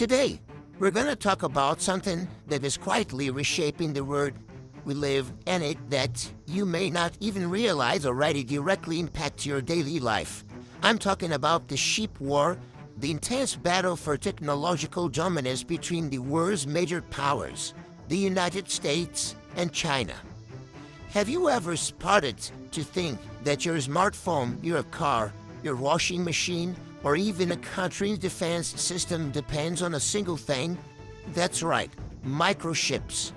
Today, we're gonna talk about something that is quietly reshaping the world we live in it that you may not even realize already directly impacts your daily life. I'm talking about the ship war, the intense battle for technological dominance between the world's major powers, the United States and China. Have you ever spotted to think that your smartphone, your car, your washing machine, or even a country's defense system depends on a single thing? That's right, microchips.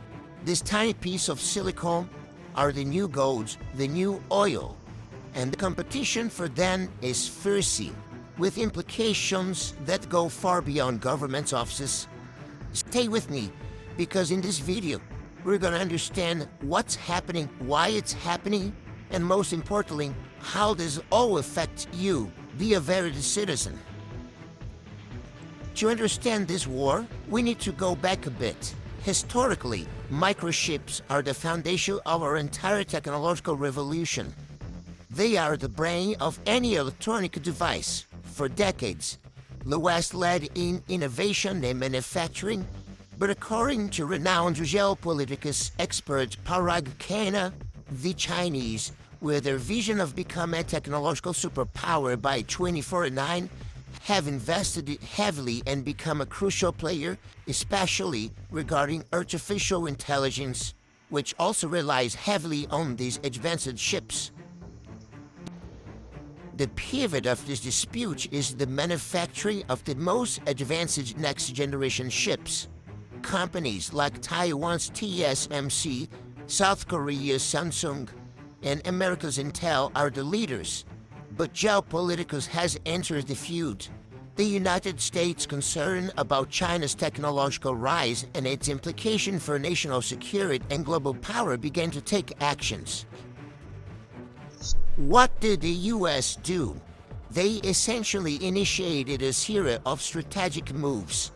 This tiny piece of silicon are the new gold, the new oil, and the competition for them is fierce, with implications that go far beyond government offices. Stay with me, because in this video, we're gonna understand what's happening, why it's happening, and most importantly, how this all affects you, the average citizen. To understand this war, we need to go back a bit. Historically, microchips are the foundation of our entire technological revolution. They are the brain of any electronic device. For decades, the West led in innovation and manufacturing, but according to renowned geopolitics expert Parag Khanna, the Chinese, with their vision of becoming a technological superpower by 2049, have invested heavily and become a crucial player, especially regarding artificial intelligence, which also relies heavily on these advanced chips. The pivot of this dispute is the manufacturing of the most advanced next-generation chips. Companies like Taiwan's TSMC, South Korea's Samsung, and America's Intel are the leaders, but geopolitics has entered the feud. The United States' concern about China's technological rise and its implication for national security and global power began to take actions. What did the US do? They essentially initiated a series of strategic moves.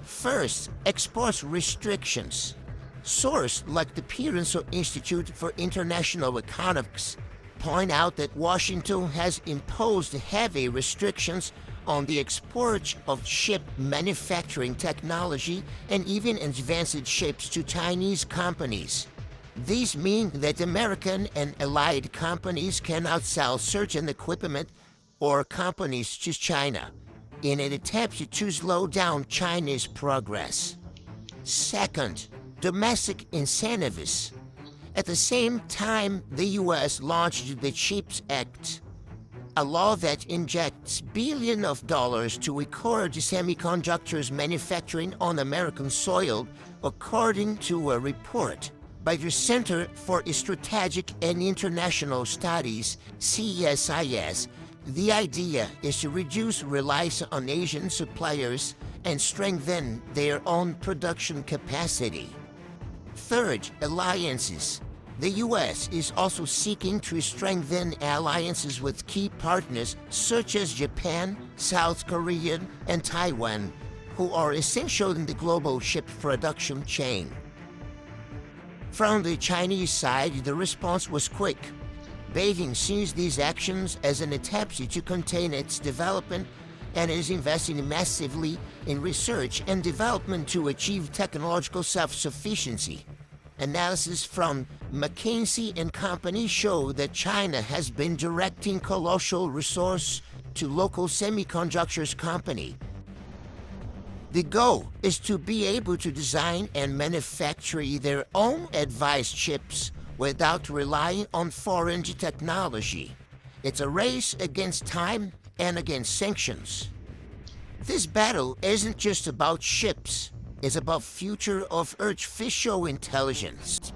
First, export restrictions. Sources like the Pearson Institute for International Economics point out that Washington has imposed heavy restrictions on the export of chip manufacturing technology and even advanced chips to Chinese companies. These mean that American and allied companies cannot sell certain equipment or companies to China in an attempt to slow down China's progress. Second, domestic incentives. At the same time, the US launched the CHIPS Act, a law that injects billions of dollars to encourage semiconductors manufacturing on American soil, according to a report by the Center for Strategic and International Studies, CSIS. The idea is to reduce reliance on Asian suppliers and strengthen their own production capacity. Third, alliances. The US is also seeking to strengthen alliances with key partners such as Japan, South Korea, and Taiwan, who are essential in the global chip production chain. From the Chinese side, the response was quick. Beijing sees these actions as an attempt to contain its development and is investing massively in research and development to achieve technological self-sufficiency. Analysis from McKinsey and Company show that China has been directing colossal resources to local semiconductors company. The goal is to be able to design and manufacture their own advanced chips without relying on foreign technology. It's a race against time and against sanctions. This battle isn't just about chips. It's about future of artificial intelligence.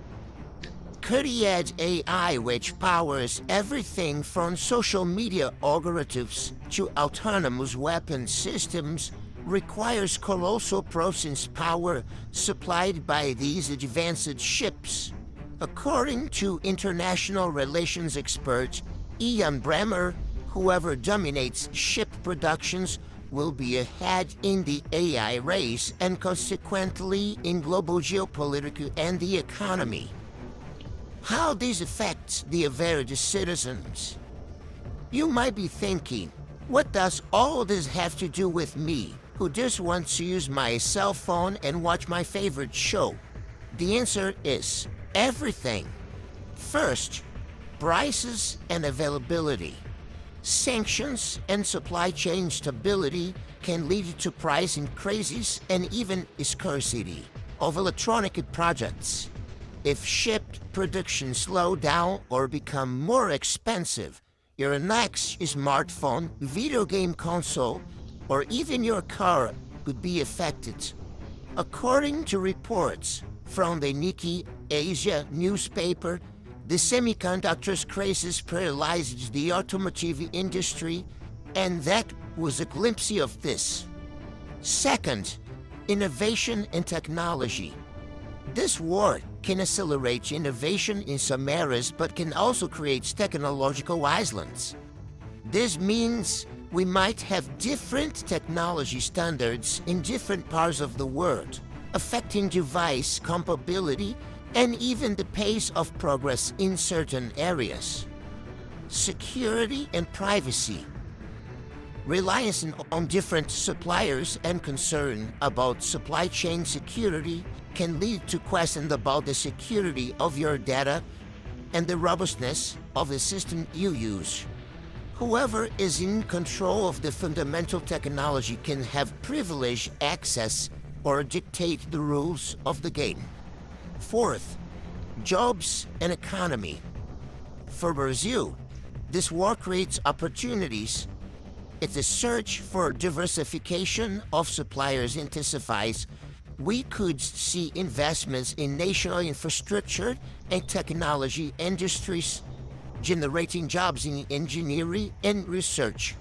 Cutting-edge AI, which powers everything from social media algorithms to autonomous weapon systems, requires colossal processing power supplied by these advanced chips. According to international relations expert Ian Bremmer, whoever dominates chip productions will be ahead in the AI race and consequently in global geopolitics and the economy. How this affects the average citizens? You might be thinking, what does all this have to do with me? who just wants to use my cell phone and watch my favorite show? The answer is everything. First, prices and availability. Sanctions and supply chain stability can lead to price increases and even scarcity of electronic products. If shipped production slow down or become more expensive, your next smartphone, video game console, or even your car could be affected. According to reports from the Nikkei Asia newspaper, the semiconductors crisis paralyzed the automotive industry, and that was a glimpse of this. Second, innovation and technology. This war can accelerate innovation in some areas but can also create technological islands. This means we might have different technology standards in different parts of the world, affecting device compatibility and even the pace of progress in certain areas. Security and privacy. Reliance on different suppliers and concern about supply chain security can lead to questions about the security of your data and the robustness of the system you use. Whoever is in control of the fundamental technology can have privileged access or dictate the rules of the game. Fourth, jobs and economy. For Brazil, this war creates opportunities. If the search for diversification of suppliers intensifies, we could see investments in national infrastructure and technology industries, generating jobs in engineering and research.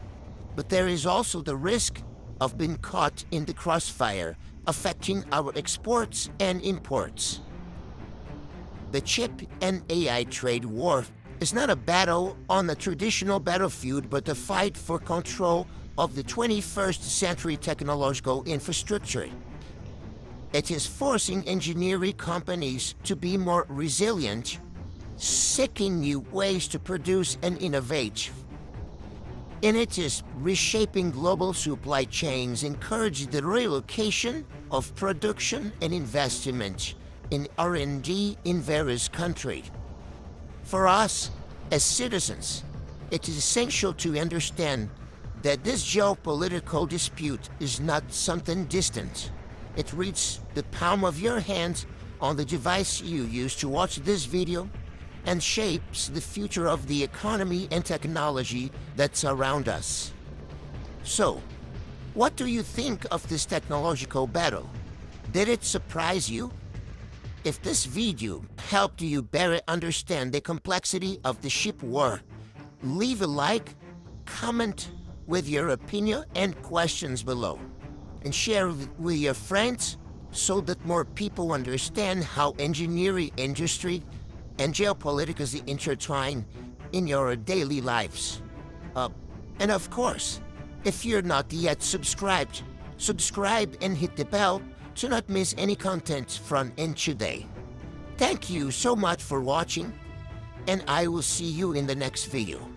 But there is also the risk of being caught in the crossfire, affecting our exports and imports. The chip and AI trade war is not a battle on a traditional battlefield, but a fight for control of the 21st century technological infrastructure. It is forcing engineering companies to be more resilient, seeking new ways to produce and innovate. And it is reshaping global supply chains, encouraging the relocation of production and investment in R&D in various countries. For us, as citizens, it is essential to understand that this geopolitical dispute is not something distant. It reaches the palm of your hand on the device you use to watch this video and shapes the future of the economy and technology that's around us. So, what do you think of this technological battle? Did it surprise you? If this video helped you better understand the complexity of the chip war, leave a like, comment with your opinion and questions below, and share with your friends so that more people understand how engineering industry and geopolitics intertwine in your daily lives. And of course, if you're not yet subscribed, subscribe and hit the bell to not miss any content from today. Thank you so much for watching, and I will see you in the next video.